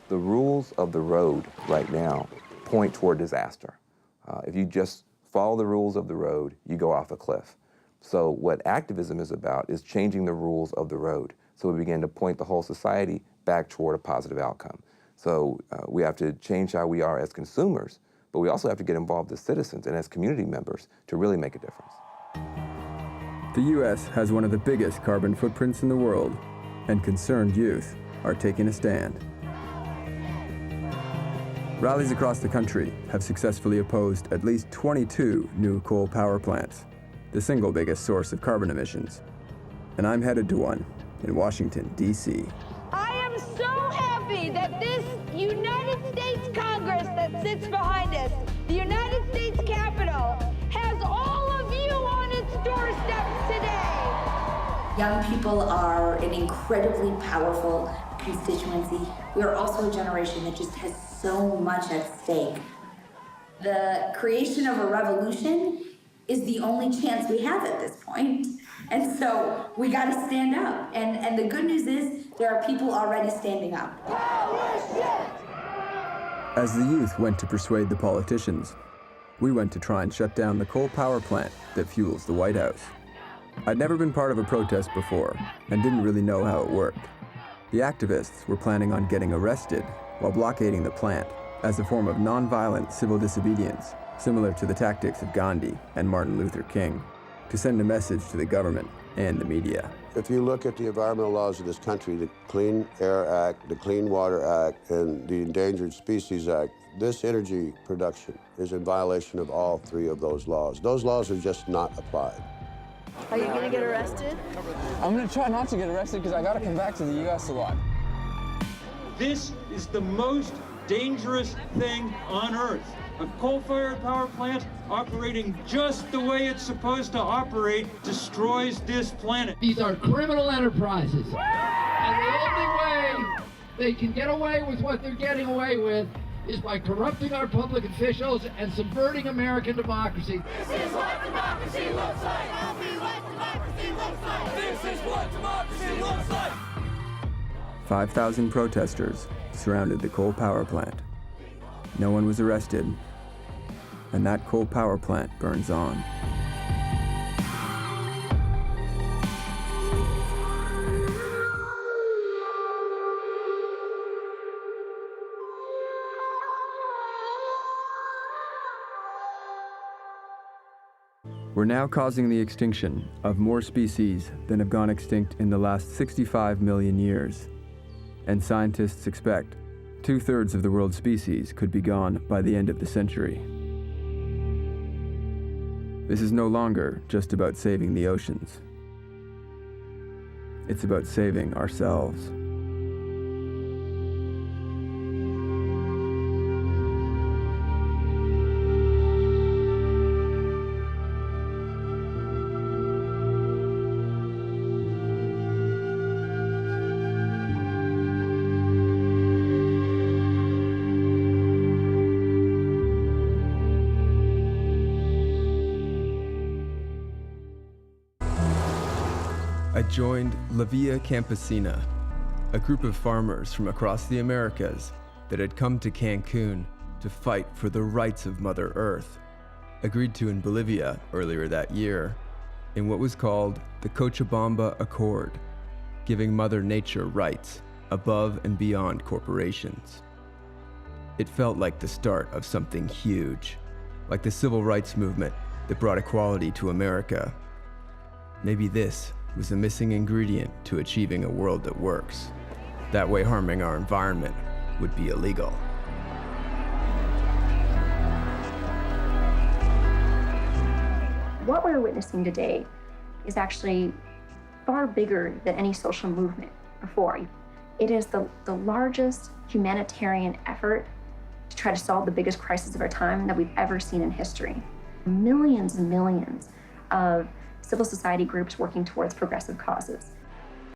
The rules of the road right now point toward disaster. If you just follow the rules of the road, you go off a cliff. So what activism is about is changing the rules of the road. So we begin to point the whole society back toward a positive outcome. So we have to change how we are as consumers, but we also have to get involved as citizens and as community members to really make a difference. The U.S. has one of the biggest carbon footprints in the world, and concerned youth are taking a stand. Rallies across the country have successfully opposed at least 22 new coal power plants, the single biggest source of carbon emissions. And I'm headed to one in Washington, D.C. I am so happy that this United States Congress that sits behind us, the United States Capitol, has all of you on its doorsteps today. Young people are an incredibly powerful constituency. We are also a generation that just has so much at stake. The creation of a revolution is the only chance we have at this point. And so we gotta stand up. And the good news is there are people already standing up. As the youth went to persuade the politicians, we went to try and shut down the coal power plant that fuels the White House. I'd never been part of a protest before and didn't really know how it worked. The activists were planning on getting arrested while blockading the plant as a form of nonviolent civil disobedience, similar to the tactics of Gandhi and Martin Luther King, to send a message to the government and the media. If you look at the environmental laws of this country, the Clean Air Act, the Clean Water Act, and the Endangered Species Act, this energy production is in violation of all three of those laws. Those laws are just not applied. Are you gonna get arrested? I'm gonna try not to get arrested because I gotta come back to the U.S. a lot. This is the most dangerous thing on Earth. A coal-fired power plant operating just the way it's supposed to operate destroys this planet. These are criminal enterprises. And the only way they can get away with what they're getting away with is by corrupting our public officials and subverting American democracy. This is what democracy looks like. Tell me what democracy looks like. This is what democracy looks like. 5,000 protesters surrounded the coal power plant. No one was arrested, and that coal power plant burns on. We're now causing the extinction of more species than have gone extinct in the last 65 million years. And scientists expect 2/3 of the world's species could be gone by the end of the century. This is no longer just about saving the oceans. It's about saving ourselves. I joined La Via Campesina, a group of farmers from across the Americas that had come to Cancun to fight for the rights of Mother Earth, agreed to in Bolivia earlier that year, in what was called the Cochabamba Accord, giving Mother Nature rights above and beyond corporations. It felt like the start of something huge, like the civil rights movement that brought equality to America. Maybe this was the missing ingredient to achieving a world that works. That way harming our environment would be illegal. What we're witnessing today is actually far bigger than any social movement before. It is the largest humanitarian effort to try to solve the biggest crisis of our time that we've ever seen in history. Millions and millions of civil society groups working towards progressive causes.